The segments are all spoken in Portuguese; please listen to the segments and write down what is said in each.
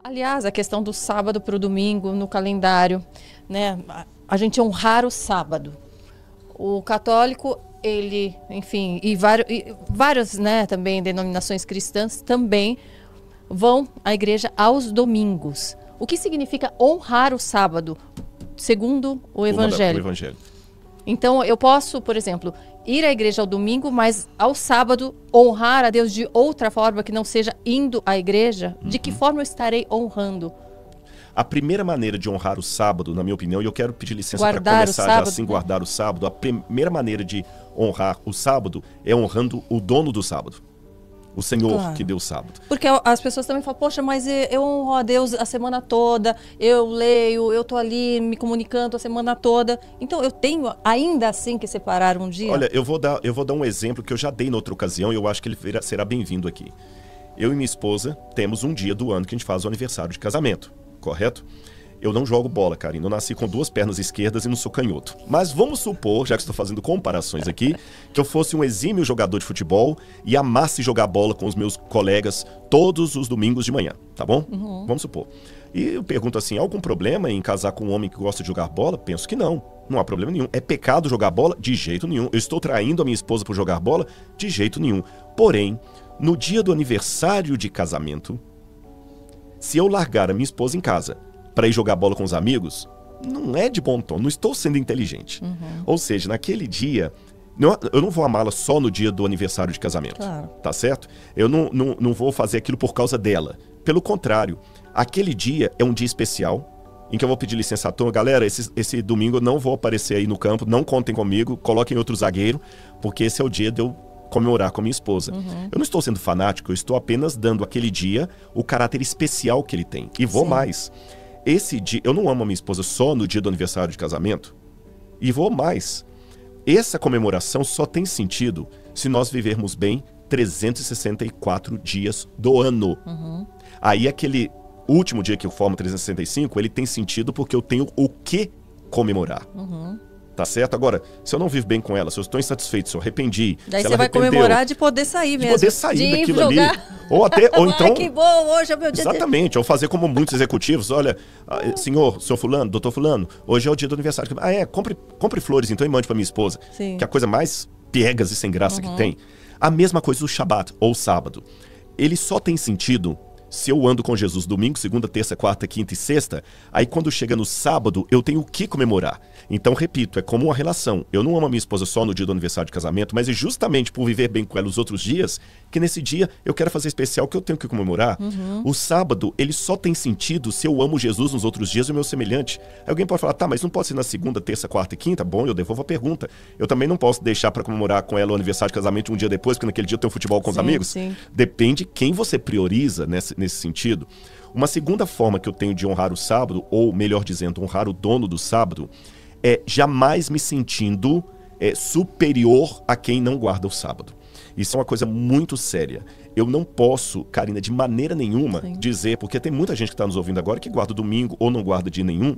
Aliás, a questão do sábado para o domingo no calendário, né? A gente honrar o sábado. O católico, ele, enfim, e várias, né, também denominações cristãs também vão à igreja aos domingos. O que significa honrar o sábado, segundo o Evangelho? O Evangelho. Então, eu posso, por exemplo, ir à igreja ao domingo, mas ao sábado honrar a Deus de outra forma que não seja indo à igreja? De que forma eu estarei honrando? A primeira maneira de honrar o sábado, na minha opinião, e eu quero pedir licença para começar já assim, guardar o sábado, a primeira maneira de honrar o sábado é honrando o dono do sábado. O Senhor que deu o sábado. Porque as pessoas também falam, poxa, mas eu honro a Deus a semana toda, eu leio, eu tô ali me comunicando a semana toda. Então eu tenho ainda assim que separar um dia? Olha, eu vou dar um exemplo que eu já dei em outra ocasião e eu acho que ele será bem-vindo aqui. Eu e minha esposa temos um dia do ano que a gente faz o aniversário de casamento, correto? Eu não jogo bola, Karina. Eu nasci com 2 pernas esquerdas e não sou canhoto. Mas vamos supor, já que estou fazendo comparações aqui, que eu fosse um exímio jogador de futebol e amasse jogar bola com os meus colegas todos os domingos de manhã, tá bom? Vamos supor. E eu pergunto assim, há algum problema em casar com um homem que gosta de jogar bola? Penso que não. Não há problema nenhum. É pecado jogar bola? De jeito nenhum. Eu estou traindo a minha esposa por jogar bola? De jeito nenhum. Porém, no dia do aniversário de casamento, se eu largar a minha esposa em casa para ir jogar bola com os amigos, não é de bom tom, não estou sendo inteligente. Ou seja, naquele dia, eu não vou amá-la só no dia do aniversário de casamento, tá certo? Eu não vou fazer aquilo por causa dela. Pelo contrário, aquele dia é um dia especial, em que eu vou pedir licença à turma. Galera, esse domingo eu não vou aparecer aí no campo, não contem comigo, coloquem outro zagueiro, porque esse é o dia de eu comemorar com a minha esposa. Eu não estou sendo fanático, eu estou apenas dando àquele dia o caráter especial que ele tem. E vou mais. Esse dia, eu não amo a minha esposa só no dia do aniversário de casamento. E vou mais. Essa comemoração só tem sentido se nós vivermos bem 364 dias do ano. Aí aquele último dia que eu formo 365, ele tem sentido porque eu tenho o que comemorar. Tá certo? Agora, se eu não vivo bem com ela, se eu estou insatisfeito, se eu arrependi... Daí você vai comemorar de poder sair mesmo. De poder sair daquilo ali. Ou então... Ai, que bom, hoje é o meu dia. Exatamente. Ou fazer como muitos executivos. Olha, senhor fulano, doutor fulano, hoje é o dia do aniversário. Compre flores então e mande para minha esposa. Sim. Que é a coisa mais piegas e sem graça que tem. A mesma coisa o Shabat, ou sábado. Ele só tem sentido se eu ando com Jesus domingo, segunda, terça, quarta, quinta e sexta, aí quando chega no sábado, eu tenho o que comemorar. Então, repito, é como uma relação. Eu não amo a minha esposa só no dia do aniversário de casamento, mas é justamente por viver bem com ela os outros dias, que nesse dia eu quero fazer especial que eu tenho que comemorar. O sábado, ele só tem sentido se eu amo Jesus nos outros dias e o meu semelhante. Aí alguém pode falar, tá, mas não pode ser na segunda, terça, quarta e quinta? Bom, eu devolvo a pergunta. Eu também não posso deixar para comemorar com ela o aniversário de casamento um dia depois, porque naquele dia eu tenho futebol com os amigos. Sim. Depende quem você prioriza nesse sentido. Uma segunda forma que eu tenho de honrar o sábado, ou melhor dizendo, honrar o dono do sábado, é jamais me sentindo superior a quem não guarda o sábado. Isso é uma coisa muito séria. Eu não posso, Karina, de maneira nenhuma dizer, porque tem muita gente que está nos ouvindo agora que guarda o domingo ou não guarda dia nenhum.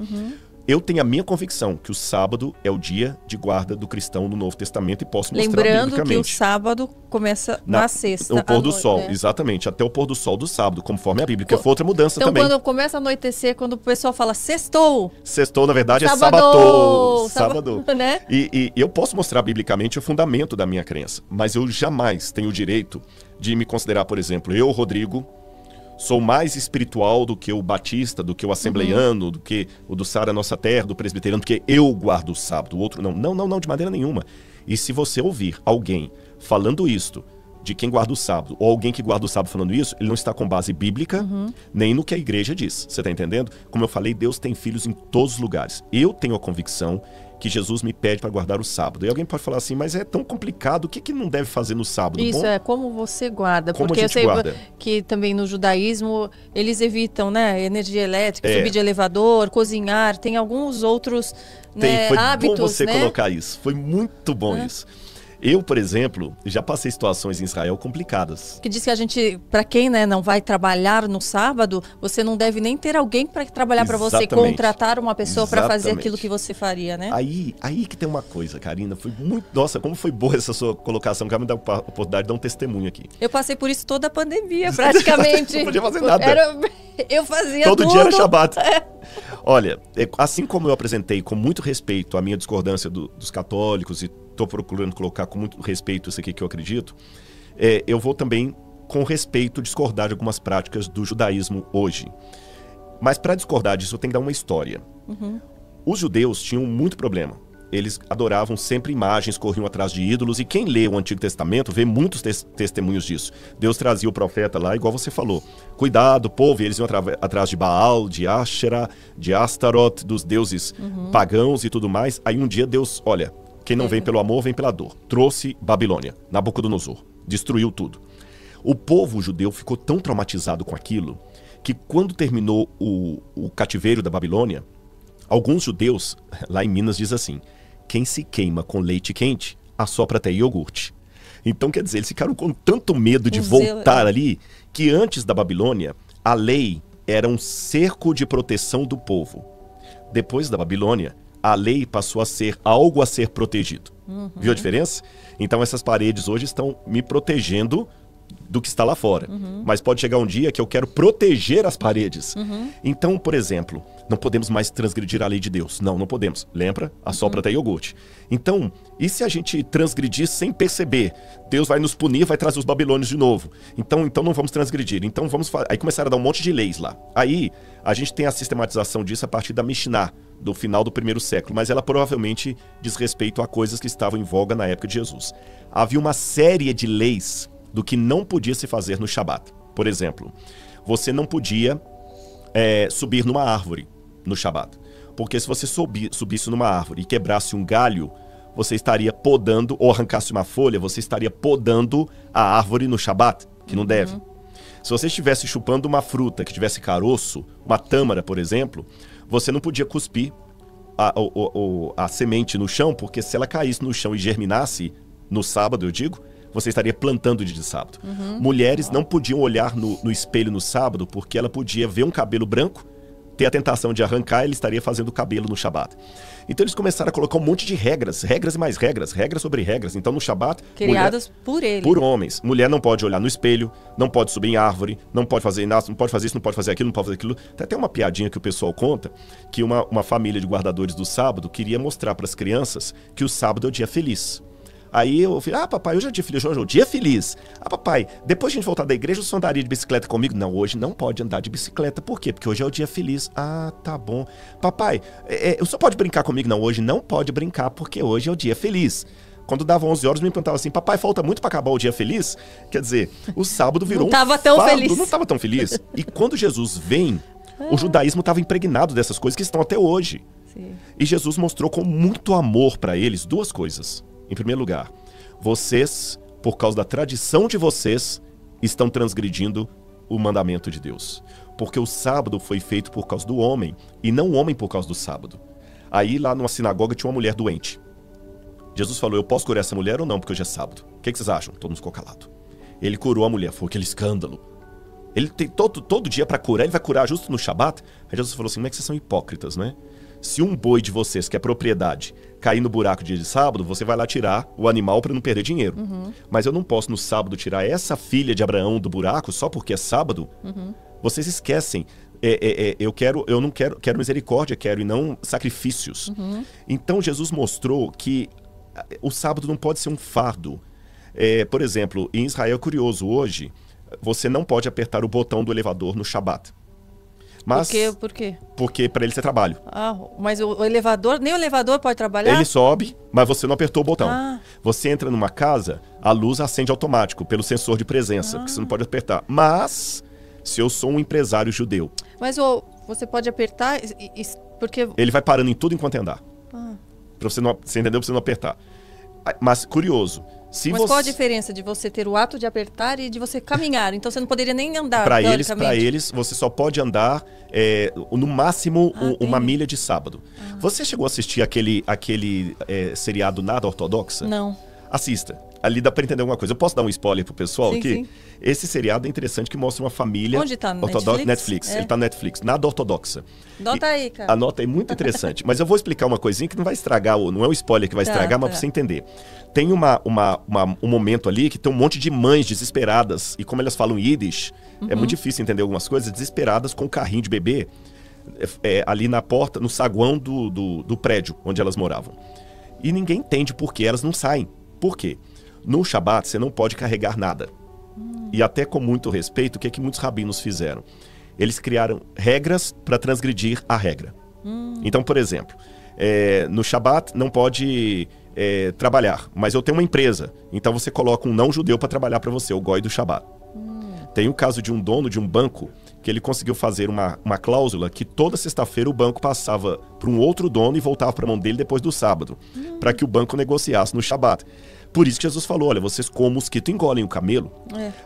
Eu tenho a minha convicção que o sábado é o dia de guarda do cristão no Novo Testamento e posso mostrar biblicamente. Lembrando que o sábado começa na sexta. O pôr do sol, exatamente. Até o pôr do sol do sábado, conforme a Bíblia, que foi outra mudança então, também. Então, quando começa a anoitecer, quando o pessoal fala sextou. Sextou, na verdade, sábado, é sábado. Né? E eu posso mostrar biblicamente o fundamento da minha crença, mas eu jamais tenho o direito de me considerar, por exemplo, eu, Rodrigo, sou mais espiritual do que o batista, do que o assembleiano, do que o do Sara Nossa Terra, do presbiteriano, porque eu guardo o sábado, o outro não. Não, de maneira nenhuma. E se você ouvir alguém falando isto, de quem guarda o sábado, ou alguém que guarda o sábado falando isso, ele não está com base bíblica, nem no que a igreja diz. Você está entendendo? Como eu falei, Deus tem filhos em todos os lugares. Eu tenho a convicção que Jesus me pede para guardar o sábado. E alguém pode falar assim, mas é tão complicado, o que não deve fazer no sábado? Isso, bom, é como você guarda. Como porque a eu gente sei guarda. Que também no judaísmo eles evitam, né, energia elétrica, subir de elevador, cozinhar, tem alguns outros Foi hábitos, bom você né? colocar isso. Foi muito bom isso. Eu, por exemplo, já passei situações em Israel complicadas. Que diz que a gente, para quem não vai trabalhar no sábado, você não deve nem ter alguém para trabalhar para você, contratar uma pessoa para fazer aquilo que você faria, né? Aí que tem uma coisa, Karina, foi muito... Nossa, como foi boa essa sua colocação, que me dá a oportunidade de dar um testemunho aqui. Eu passei por isso toda a pandemia, praticamente. Não podia fazer nada. Eu fazia Todo tudo. dia era Shabat. Olha, assim como eu apresentei com muito respeito a minha discordância dos católicos e estou procurando colocar com muito respeito isso aqui que eu acredito, eu vou também, com respeito, discordar de algumas práticas do judaísmo hoje. Mas para discordar disso, eu tenho que dar uma história. Os judeus tinham muito problema. Eles adoravam sempre imagens, corriam atrás de ídolos, e quem lê o Antigo Testamento vê muitos testemunhos disso. Deus trazia o profeta lá, igual você falou. Cuidado, povo, e eles iam atrás de Baal, de Asherah, de Astaroth, dos deuses pagãos e tudo mais. Aí um dia Deus, olha, quem não vem pelo amor, vem pela dor. Trouxe Babilônia, Nabucodonosor, destruiu tudo. O povo judeu ficou tão traumatizado com aquilo, que quando terminou o cativeiro da Babilônia, alguns judeus, lá em Minas, diz assim: quem se queima com leite quente, assopra até iogurte. Então, quer dizer, eles ficaram com tanto medo de voltar ali, que antes da Babilônia, a lei era um cerco de proteção do povo. Depois da Babilônia, a lei passou a ser algo a ser protegido. Viu a diferença? Então, essas paredes hoje estão me protegendo do que está lá fora. Mas pode chegar um dia que eu quero proteger as paredes. Então, por exemplo, não podemos mais transgredir a lei de Deus. Não podemos. Lembra? Assopra até iogurte. Então, e se a gente transgredir sem perceber? Deus vai nos punir, vai trazer os babilônios de novo. Então não vamos transgredir. Então aí começaram a dar um monte de leis lá. Aí a gente tem a sistematização disso a partir da Mishnah, do final do 1º século, mas ela provavelmente diz respeito a coisas que estavam em voga na época de Jesus. Havia uma série de leis do que não podia se fazer no Shabat. Por exemplo, você não podia subir numa árvore no Shabat. Porque se você subisse numa árvore e quebrasse um galho, você estaria podando, ou arrancasse uma folha, você estaria podando a árvore no Shabat, que não deve. Se você estivesse chupando uma fruta que tivesse caroço, uma tâmara, por exemplo, você não podia cuspir a semente no chão, porque se ela caísse no chão e germinasse no sábado, eu digo, você estaria plantando de sábado. Mulheres não podiam olhar no espelho no sábado, porque ela podia ver um cabelo branco, ter a tentação de arrancar, ele estaria fazendo cabelo no Shabat. Então eles começaram a colocar um monte de regras e mais regras sobre regras. Então no Shabat... Criadas por ele. Por homens. Mulher não pode olhar no espelho, não pode subir em árvore, não pode fazer isso, não pode fazer aquilo, não pode fazer aquilo. Tem até uma piadinha que o pessoal conta, que uma família de guardadores do sábado queria mostrar para as crianças que o sábado é o dia feliz. Aí eu falei, papai, hoje é dia feliz, hoje é o dia feliz. Papai, depois de a gente voltar da igreja, o senhor andaria de bicicleta comigo? Não, hoje não pode andar de bicicleta. Por quê? Porque hoje é o dia feliz. Tá bom. Papai, o senhor pode brincar comigo? Não, hoje não pode brincar, porque hoje é o dia feliz. Quando dava 11 horas, me perguntava assim, papai, falta muito para acabar o dia feliz? Quer dizer, o sábado virou não estava tão feliz. Não estava tão feliz. E quando Jesus vem, o judaísmo estava impregnado dessas coisas que estão até hoje. Sim. E Jesus mostrou com muito amor para eles duas coisas. Em primeiro lugar, vocês, por causa da tradição de vocês, estão transgredindo o mandamento de Deus. Porque o sábado foi feito por causa do homem, e não o homem por causa do sábado. Aí lá numa sinagoga tinha uma mulher doente. Jesus falou, eu posso curar essa mulher ou não, porque hoje é sábado? O que vocês acham? Todo mundo ficou calado. Ele curou a mulher, foi aquele escândalo. Ele tem todo dia para curar, ele vai curar justo no Shabat? Aí Jesus falou assim, como é que vocês são hipócritas, né? Se um boi de vocês, que é propriedade, cair no buraco dia de sábado, você vai lá tirar o animal para não perder dinheiro. Mas eu não posso no sábado tirar essa filha de Abraão do buraco só porque é sábado? Vocês esquecem. Eu não quero misericórdia, quero e não sacrifícios. Então Jesus mostrou que o sábado não pode ser um fardo. Por exemplo, em Israel, curioso, hoje, você não pode apertar o botão do elevador no Shabat. Mas, por quê? Porque para ele é trabalho. Mas o elevador, nem o elevador pode trabalhar? Ele sobe, mas você não apertou o botão. Você entra numa casa, a luz acende automático, pelo sensor de presença, porque você não pode apertar. Mas, se eu sou um empresário judeu... Mas você pode apertar, porque... Ele vai parando em tudo enquanto andar. Pra você entendeu? Pra você não apertar. Mas, curioso... Mas qual a diferença de você ter o ato de apertar e de você caminhar? Então você não poderia nem andar. Para eles, você só pode andar no máximo uma milha de sábado. Você chegou a assistir aquele seriado Nada Ortodoxa? Não. Assista. ali dá pra entender alguma coisa. Eu posso dar um spoiler pro pessoal Sim, aqui? sim. Esse seriado é interessante que mostra uma família... Onde tá? No ortodoxa. Netflix? Ele tá no Netflix, nada ortodoxa. Anota aí, cara. Anota aí, muito interessante. Mas eu vou explicar uma coisinha que não vai estragar, não é um spoiler que vai estragar, mas pra você entender. Tem um momento ali que tem um monte de mães desesperadas, e como elas falam Yiddish, é muito difícil entender algumas coisas, desesperadas com um carrinho de bebê ali na porta, no saguão do prédio onde elas moravam. E ninguém entende por que elas não saem. Por quê? No Shabat você não pode carregar nada. E até com muito respeito, o que é que muitos rabinos fizeram? Eles criaram regras para transgredir a regra. Então, por exemplo, no Shabat não pode trabalhar, mas eu tenho uma empresa, então você coloca um não-judeu para trabalhar para você, o goi do Shabat. Tem o caso de um dono de um banco que ele conseguiu fazer uma cláusula que toda sexta-feira o banco passava para um outro dono e voltava para a mão dele depois do sábado, para que o banco negociasse no Shabat. Por isso que Jesus falou, olha, vocês como o mosquito engolem o camelo.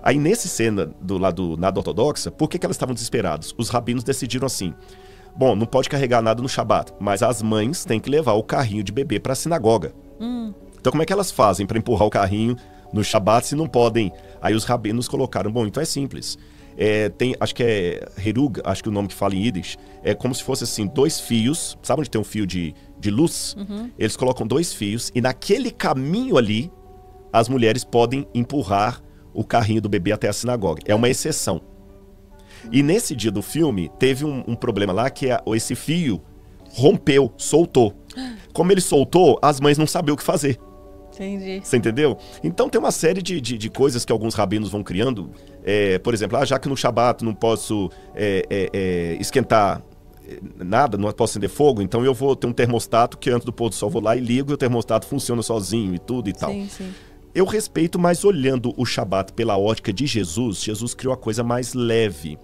Aí nesse cena do lado nada ortodoxa, por que elas estavam desesperadas? Os rabinos decidiram assim, bom, não pode carregar nada no Shabat, mas as mães têm que levar o carrinho de bebê para a sinagoga. Então como é que elas fazem para empurrar o carrinho no Shabat se não podem? Aí os rabinos colocaram, bom, então é simples. Acho que é Herug, acho que é o nome que fala em Yiddish, é como se fosse assim, 2 fios, sabe onde tem um fio de luz? Eles colocam 2 fios e naquele caminho ali, as mulheres podem empurrar o carrinho do bebê até a sinagoga. É uma exceção. E nesse dia do filme, teve um problema lá que esse fio rompeu, soltou. Como ele soltou, as mães não sabiam o que fazer. Entendi. Você entendeu? Então tem uma série de coisas que alguns rabinos vão criando. Por exemplo, já que no Shabat não posso esquentar nada, não posso acender fogo, então eu vou ter um termostato que antes do pôr do sol vou lá e ligo e o termostato funciona sozinho e tudo e tal. Sim, sim. Eu respeito, mas olhando o Shabat pela ótica de Jesus, Jesus criou a coisa mais leve.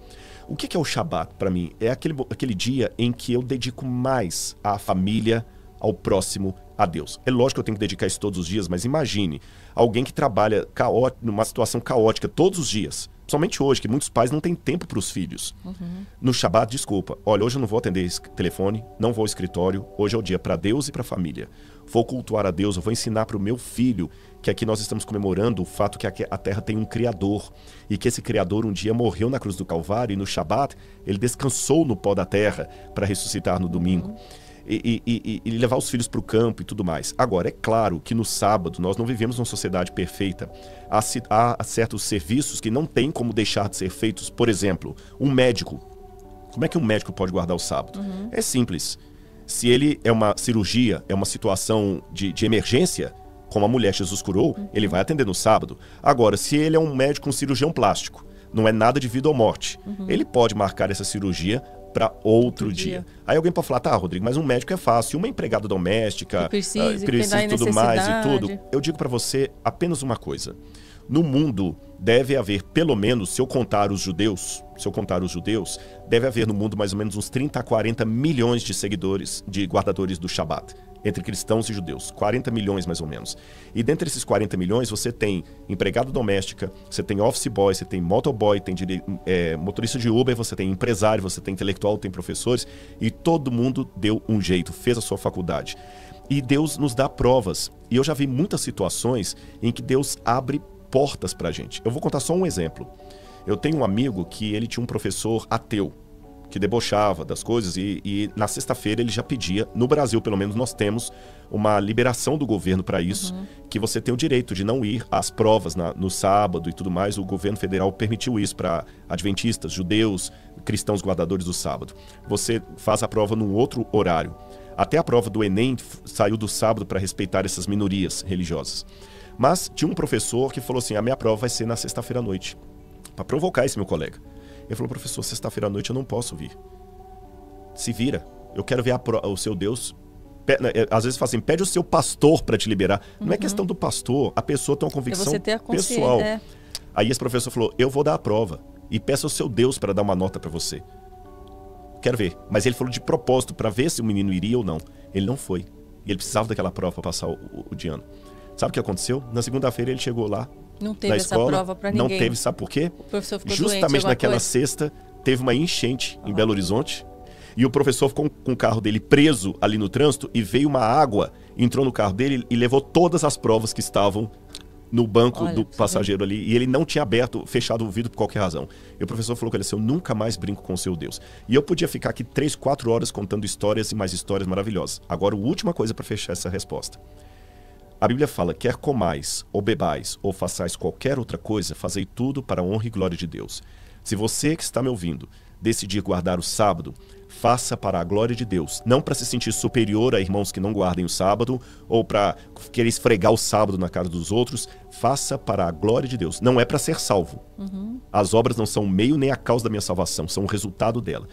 O que é o Shabat para mim? É aquele dia em que eu dedico mais à família, ao próximo, a Deus. É lógico que eu tenho que dedicar isso todos os dias, mas imagine alguém que trabalha numa situação caótica todos os dias. Somente hoje, que muitos pais não têm tempo para os filhos. No Shabat, desculpa, olha, hoje eu não vou atender esse telefone, não vou ao escritório, hoje é o dia para Deus e para a família. Vou cultuar a Deus, eu vou ensinar para o meu filho que aqui nós estamos comemorando o fato que a terra tem um Criador e que esse Criador um dia morreu na cruz do Calvário e no Shabat ele descansou no pó da terra para ressuscitar no domingo. E levar os filhos para o campo e tudo mais. Agora, é claro que no sábado nós não vivemos numa sociedade perfeita. Há certos serviços que não tem como deixar de ser feitos. Por exemplo, um médico. Como é que um médico pode guardar o sábado? É simples. Se ele é uma cirurgia, é uma situação de emergência, como a mulher Jesus curou, ele vai atender no sábado. Agora, se ele é um médico, um cirurgião plástico, não é nada de vida ou morte, ele pode marcar essa cirurgia para outro dia. Aí alguém pode falar, tá, Rodrigo, mas um médico é fácil, uma empregada doméstica, precisa tudo mais e tudo. Eu digo para você apenas uma coisa. No mundo deve haver pelo menos, se eu contar os judeus, deve haver no mundo mais ou menos uns 30 a 40 milhões de seguidores, de guardadores do Shabat, entre cristãos e judeus, 40 milhões mais ou menos. E dentre esses 40 milhões você tem empregada doméstica, você tem office boy, você tem motoboy, tem motorista de Uber, você tem empresário, você tem intelectual, tem professores, e todo mundo deu um jeito, fez a sua faculdade. E Deus nos dá provas. E eu já vi muitas situações em que Deus abre portas pra gente. Eu vou contar só um exemplo. Eu tenho um amigo que ele tinha um professor ateu, que debochava das coisas e na sexta-feira ele já pedia, no Brasil pelo menos nós temos uma liberação do governo para isso, que você tem o direito de não ir às provas no sábado e tudo mais. O governo federal permitiu isso para adventistas, judeus, cristãos guardadores do sábado. Você faz a prova num outro horário. Até a prova do Enem saiu do sábado para respeitar essas minorias religiosas. Mas tinha um professor que falou assim, a minha prova vai ser na sexta-feira à noite, para provocar esse meu colega. Ele falou, professor, sexta-feira à noite eu não posso vir. Se vira, eu quero ver o seu Deus. Às vezes fala assim, pede o seu pastor para te liberar. Não é questão do pastor, a pessoa tem uma convicção pessoal. Aí esse professor falou, eu vou dar a prova e peço ao seu Deus para dar uma nota para você. Quero ver. Mas ele falou de propósito para ver se o menino iria ou não. Ele não foi. E ele precisava daquela prova para passar o de ano. Sabe o que aconteceu? Na segunda-feira ele chegou lá, não teve na escola, essa prova para ninguém. Não teve, sabe por quê? O professor ficou justamente doente, naquela sexta, teve uma enchente em Belo Horizonte, e o professor ficou com o carro dele preso ali no trânsito, e veio uma água, entrou no carro dele e levou todas as provas que estavam no banco Olha, do passageiro ali, e ele não tinha fechado o vidro por qualquer razão. E o professor falou com ele assim: eu nunca mais brinco com o seu Deus. E eu podia ficar aqui 3, 4 horas contando histórias e mais histórias maravilhosas. Agora, a última coisa para fechar essa resposta. A Bíblia fala: quer comais, ou bebais, ou façais qualquer outra coisa, fazei tudo para a honra e glória de Deus. Se você que está me ouvindo decidir guardar o sábado, faça para a glória de Deus, não para se sentir superior a irmãos que não guardem o sábado, ou para querer esfregar o sábado na cara dos outros. Faça para a glória de Deus. Não é para ser salvo. As obras não são o meio nem a causa da minha salvação, são o resultado dela.